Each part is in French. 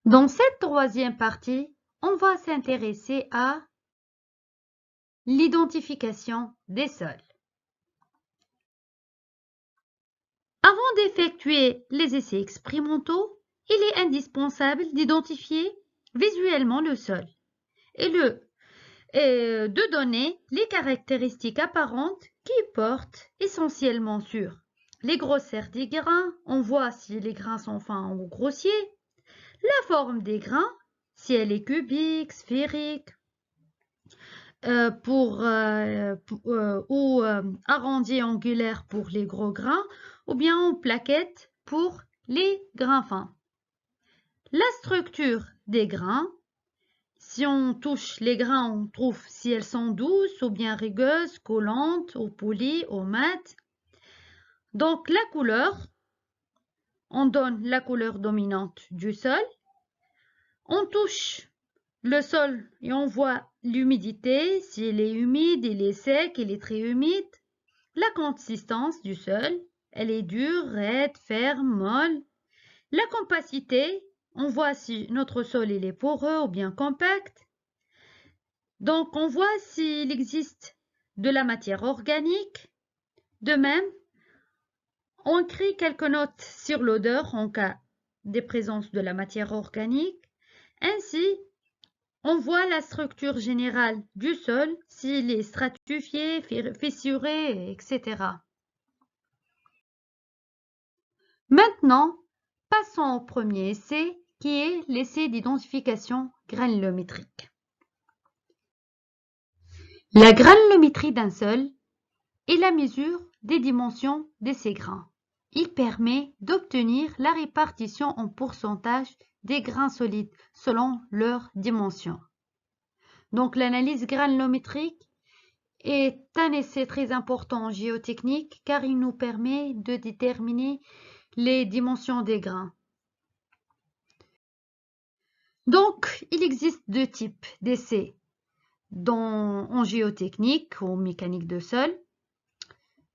Dans cette troisième partie, on va s'intéresser à l'identification des sols. Avant d'effectuer les essais expérimentaux, il est indispensable d'identifier visuellement le sol et de donner les caractéristiques apparentes qui portent essentiellement sur les grosseurs des grains, on voit si les grains sont fins ou grossiers, la forme des grains, si elle est cubique, sphérique, ou arrondi angulaire pour les gros grains, ou bien en plaquettes pour les grains fins. La structure des grains, si on touche les grains, on trouve si elles sont douces ou bien rugueuses, collantes ou polies ou mates. Donc la couleur, on donne la couleur dominante du sol. On touche le sol et on voit l'humidité, s'il est humide, il est sec, il est très humide. La consistance du sol, elle est dure, raide, ferme, molle. La compacité, on voit si notre sol il est poreux ou bien compact. Donc on voit s'il existe de la matière organique. De même, on écrit quelques notes sur l'odeur en cas de présence de la matière organique. Ainsi, on voit la structure générale du sol, s'il est stratifié, fissuré, etc. Maintenant, passons au premier essai, qui est l'essai d'identification granulométrique. La granulométrie d'un sol est la mesure des dimensions de ces grains. Il permet d'obtenir la répartition en pourcentage des grains solides selon leurs dimensions. Donc l'analyse granulométrique est un essai très important en géotechnique car il nous permet de déterminer les dimensions des grains. Donc, il existe deux types d'essais en géotechnique ou mécanique de sol.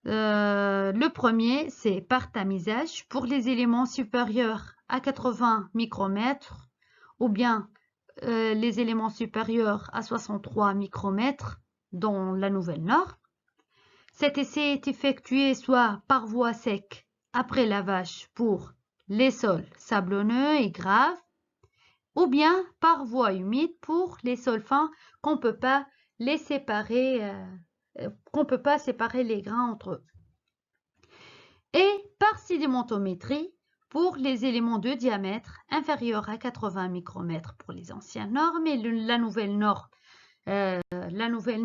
Le premier, c'est par tamisage pour les éléments supérieurs à 80 micromètres ou bien les éléments supérieurs à 63 micromètres dans la nouvelle norme. Cet essai est effectué soit par voie sec après lavage pour les sols sablonneux et graves, ou bien par voie humide pour les sols fins qu'on ne peut pas séparer les grains entre eux. Et par sédimentométrie pour les éléments de diamètre inférieur à 80 micromètres pour les anciennes normes et la nouvelle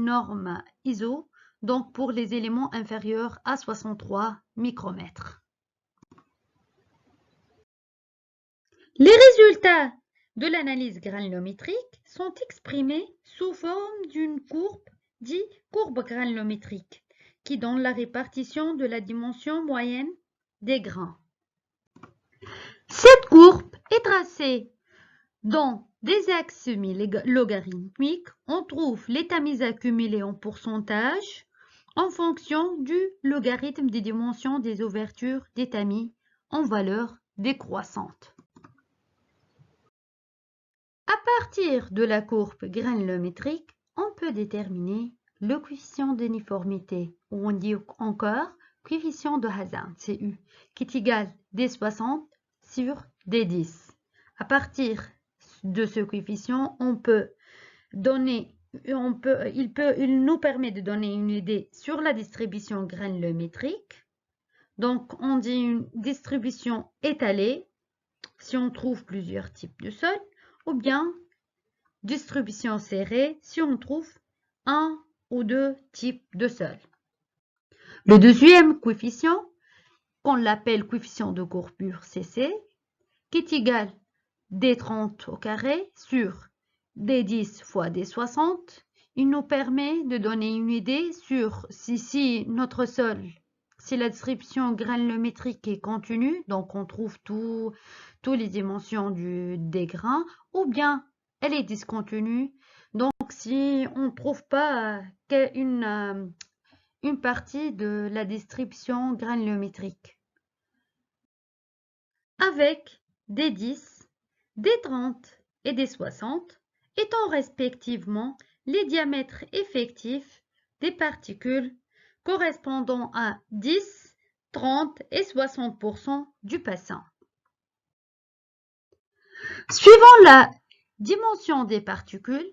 norme ISO, donc pour les éléments inférieurs à 63 micromètres. Les résultats de l'analyse granulométrique sont exprimés sous forme d'une courbe dite courbe granulométrique qui donne la répartition de la dimension moyenne des grains. Cette courbe est tracée dans des axes semi-logarithmiques. On trouve les tamises accumulées en pourcentage en fonction du logarithme des dimensions des ouvertures des tamis en valeur décroissante. À partir de la courbe granulométrique, on peut déterminer le coefficient d'uniformité, ou on dit encore coefficient de Hazard, CU, qui est égal D60 sur D10. À partir de ce coefficient, il nous permet de donner une idée sur la distribution granulométrique. Donc, on dit une distribution étalée si on trouve plusieurs types de sols, ou bien distribution serrée si on trouve un ou deux types de sols. Le deuxième coefficient, qu'on l'appelle coefficient de courbure CC, qui est égal D30 au carré sur D10 fois D60, il nous permet de donner une idée sur si notre sol, si la distribution granulométrique est continue, donc on trouve toutes les dimensions des grains, ou bien elle est discontinue, donc si on ne trouve pas une partie de la distribution granulométrique. Avec D10, des 30 et des 60, étant respectivement les diamètres effectifs des particules correspondant à 10, 30 et 60% du bassin. Suivant la dimension des particules,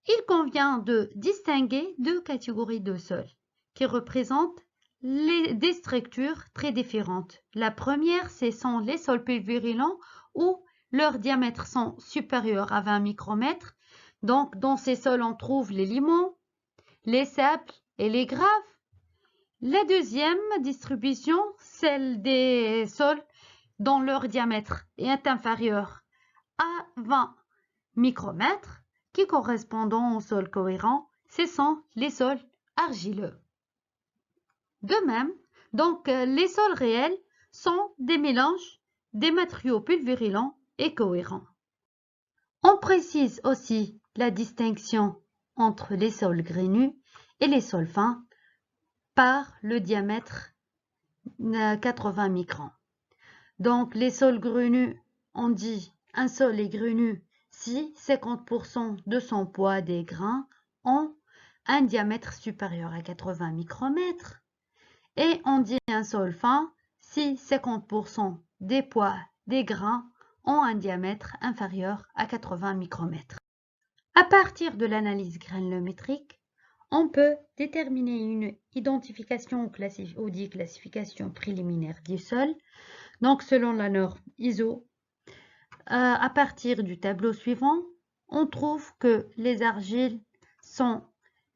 il convient de distinguer deux catégories de sols qui représentent des structures très différentes. La première, ce sont les sols pulvérulents où leurs diamètres sont supérieurs à 20 micromètres. Donc, dans ces sols, on trouve les limons, les sables et les graves. La deuxième distribution, celle des sols dont leur diamètre est inférieur à 20 micromètres, qui correspondent aux sols cohérents, ce sont les sols argileux. De même, donc, les sols réels sont des mélanges des matériaux pulvérulents et cohérents. On précise aussi la distinction entre les sols grainus et les sols fins par le diamètre 80 microns. Donc, les sols grainus, on dit un sol est graineux si 50% de son poids des grains ont un diamètre supérieur à 80 micromètres. Et on dit un sol fin si 50% des poids des grains ont un diamètre inférieur à 80 micromètres. À partir de l'analyse granulométrique, on peut déterminer une identification ou dit classification préliminaire du sol. Donc, selon la norme ISO, à partir du tableau suivant, on trouve que les argiles sont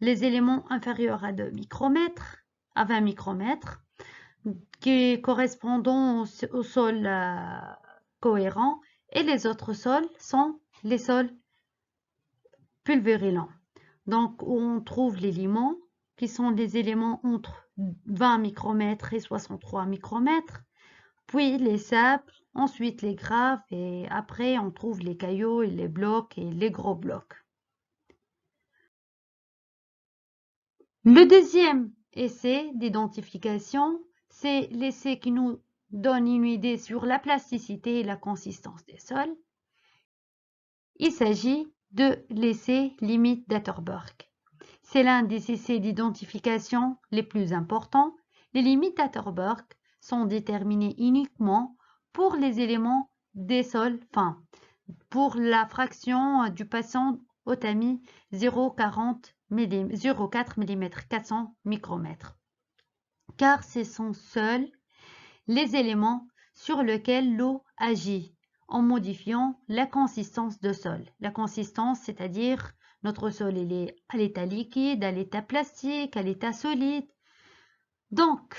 les éléments inférieurs à 2 micromètres, à 20 micromètres, qui correspondent au sol cohérent, et les autres sols sont les sols pulvérulents. Donc, on trouve les limons, qui sont des éléments entre 20 micromètres et 63 micromètres, puis les sables, ensuite les graves, et après on trouve les cailloux et les blocs et les gros blocs. Le deuxième essai d'identification, c'est l'essai qui nous donne une idée sur la plasticité et la consistance des sols. Il s'agit de l'essai limite d'Atterberg. C'est l'un des essais d'identification les plus importants. Les limites d'Atterberg sont déterminées uniquement pour les éléments des sols fins, pour la fraction du passant au tamis 0,4 mm 400 micromètres, car ce sont seuls les éléments sur lesquels l'eau agit en modifiant la consistance de sol. La consistance, c'est-à-dire notre sol il est à l'état liquide, à l'état plastique, à l'état solide. Donc,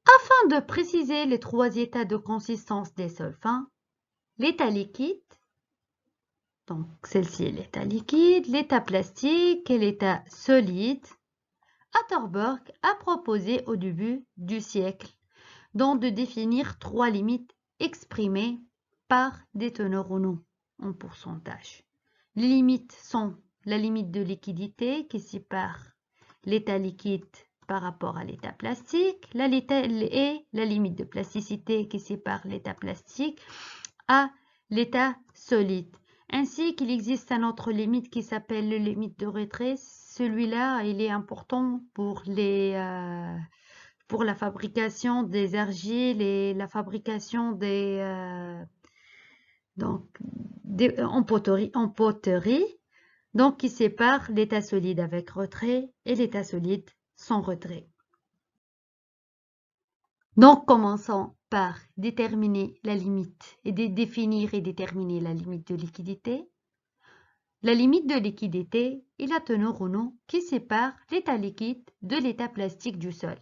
afin de préciser les trois états de consistance des sols fins, l'état liquide, donc celle-ci est l'état liquide, l'état plastique et l'état solide, Atterberg a proposé au début du siècle donc de définir trois limites exprimées par des teneurs en eau en pourcentage. Les limites sont la limite de liquidité qui sépare l'état liquide par rapport à l'état plastique, et la limite de plasticité qui sépare l'état plastique à l'état solide. Ainsi qu'il existe une autre limite qui s'appelle la limite de retrait. Celui-là, il est important pour la fabrication des argiles et la fabrication en poterie, donc qui sépare l'état solide avec retrait et l'état solide sans retrait. Donc, commençons par déterminer la limite et définir et déterminer la limite de liquidité. La limite de liquidité est la teneur en eau qui sépare l'état liquide de l'état plastique du sol.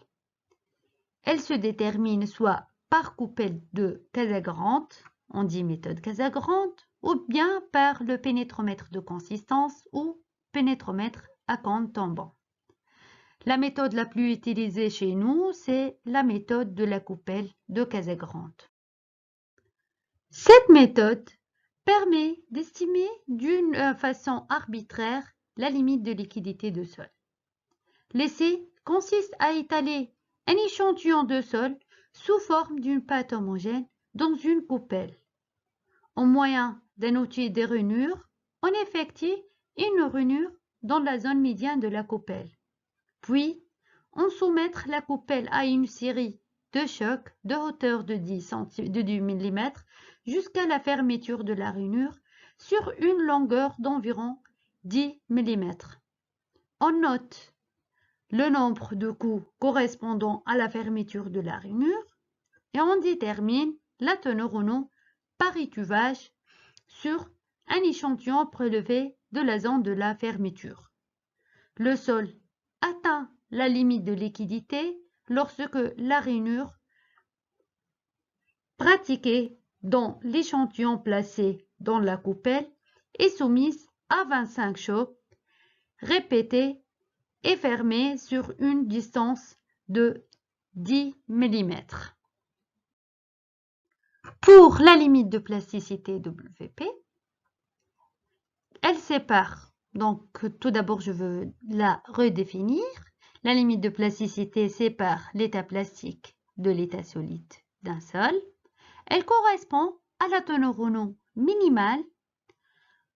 Elle se détermine soit par coupelle de Casagrande, on dit méthode Casagrande, ou bien par le pénétromètre de consistance ou pénétromètre à cône tombant. La méthode la plus utilisée chez nous, c'est la méthode de la coupelle de Casagrande. Cette méthode permet d'estimer d'une façon arbitraire la limite de liquidité de sol. L'essai consiste à étaler un échantillon de sol sous forme d'une pâte homogène dans une coupelle. au moyen d'un outil de rainure, on effectue une rainure dans la zone médiane de la coupelle. Puis, on soumet la coupelle à une série de chocs de hauteur de 10 mm jusqu'à la fermeture de la rainure sur une longueur d'environ 10 mm. On note le nombre de coups correspondant à la fermeture de la rainure et on détermine la teneur en eau par étuvage sur un échantillon prélevé de la zone de la fermeture. Le sol atteint la limite de liquidité lorsque la rainure pratiquée dans l'échantillon placé dans la coupelle est soumise à 25 chocs répétés et fermés sur une distance de 10 mm. Pour la limite de plasticité WP, elle sépare. Donc, tout d'abord, je veux la redéfinir. La limite de plasticité sépare l'état plastique de l'état solide d'un sol. Elle correspond à la teneur en eau minimale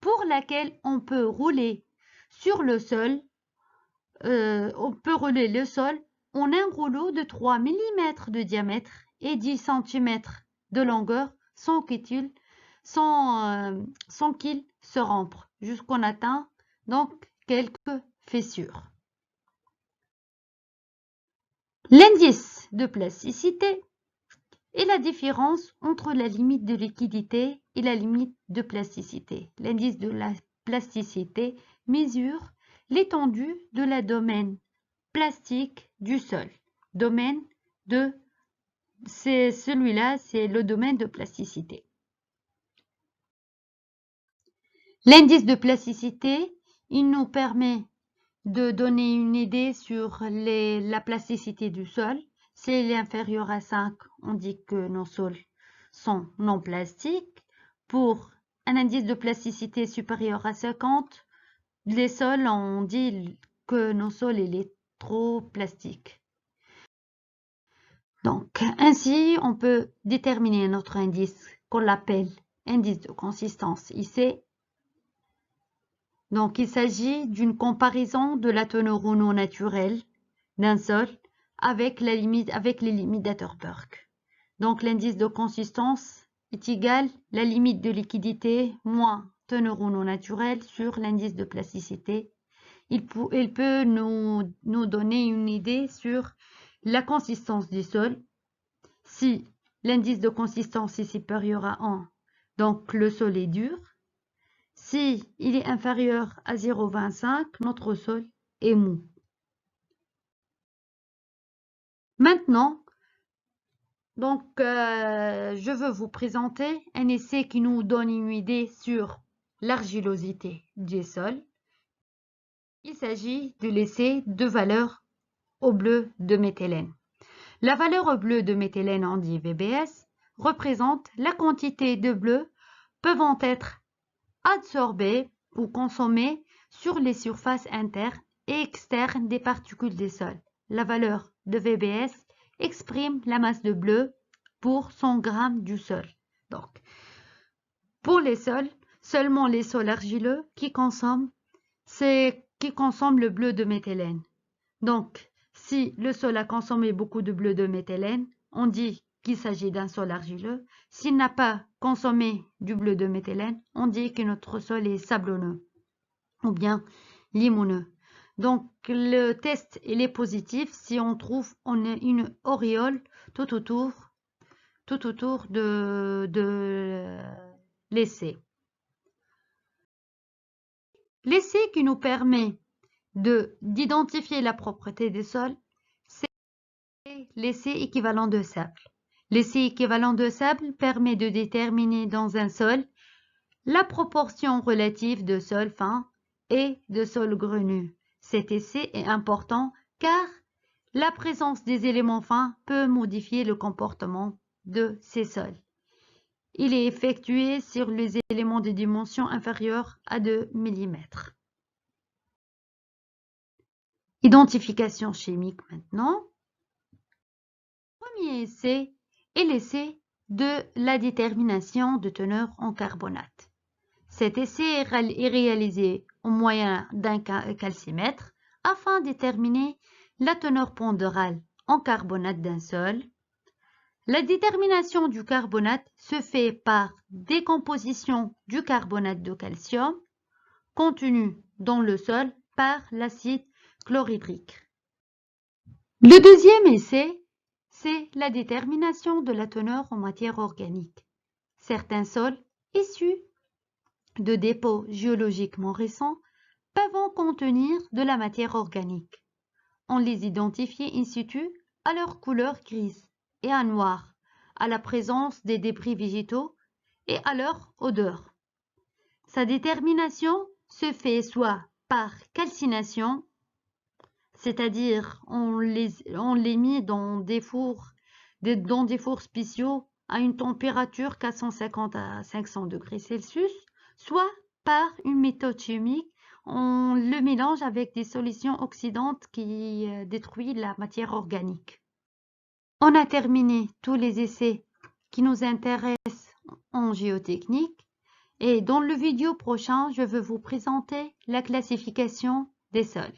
pour laquelle on peut rouler sur le sol. On peut rouler le sol en un rouleau de 3 mm de diamètre et 10 cm de longueur sans qu'il se rompe jusqu'on atteint donc quelques fissures. L'indice de plasticité est la différence entre la limite de liquidité et la limite de plasticité. L'indice de la plasticité mesure l'étendue de la domaine plastique du sol. C'est celui-là, c'est le domaine de plasticité. L'indice de plasticité, il nous permet de donner une idée sur la plasticité du sol. S'il est inférieur à 5, on dit que nos sols sont non plastiques. Pour un indice de plasticité supérieur à 50, les sols, on dit que nos sols, il est trop plastique. Donc, ainsi, on peut déterminer notre indice qu'on l'appelle indice de consistance IC. Donc, il s'agit d'une comparaison de la teneur en eau naturelle d'un sol avec les limites d'Atterberg. Donc, l'indice de consistance est égal à la limite de liquidité moins teneur en eau naturelle sur l'indice de plasticité. Il peut nous donner une idée sur la consistance du sol. Si l'indice de consistance est supérieur à 1, donc le sol est dur. Si il est inférieur à 0,25, notre sol est mou. Maintenant, donc, je veux vous présenter un essai qui nous donne une idée sur l'argilosité du sol. Il s'agit de l'essai de valeur au bleu de méthylène. La valeur au bleu de méthylène en dit VBS représente la quantité de bleu pouvant être absorbée ou consommée sur les surfaces internes et externes des particules des sols. La valeur de VBS exprime la masse de bleu pour 100 g du sol. Donc, pour les sols, seulement les sols argileux qui consomment le bleu de méthylène. Donc, si le sol a consommé beaucoup de bleu de méthylène, on dit qu'il s'agit d'un sol argileux. S'il n'a pas consommé du bleu de méthylène, on dit que notre sol est sablonneux ou bien limoneux. Donc, le test il est positif si on trouve une auréole tout autour de l'essai. L'essai qui nous permet d'identifier la propreté des sols, c'est l'essai équivalent de sable. L'essai équivalent de sable permet de déterminer dans un sol la proportion relative de sol fin et de sol grenu. Cet essai est important car la présence des éléments fins peut modifier le comportement de ces sols. Il est effectué sur les éléments de dimension inférieure à 2 mm. Identification chimique maintenant. Le premier essai est l'essai de la détermination de teneur en carbonate. Cet essai est réalisé au moyen d'un calcimètre afin de déterminer la teneur pondérale en carbonate d'un sol. La détermination du carbonate se fait par décomposition du carbonate de calcium contenu dans le sol par l'acide chlorhydrique. Le deuxième essai, c'est la détermination de la teneur en matière organique. Certains sols issus de dépôts géologiquement récents peuvent contenir de la matière organique. On les identifie in situ à leur couleur grise et à noir, à la présence des débris végétaux et à leur odeur. Sa détermination se fait soit par calcination, c'est-à-dire on les met dans des fours spéciaux à une température 450 à 500 degrés Celsius, soit par une méthode chimique, on le mélange avec des solutions oxydantes qui détruisent la matière organique. On a terminé tous les essais qui nous intéressent en géotechnique. Et dans le vidéo prochain, je vais vous présenter la classification des sols.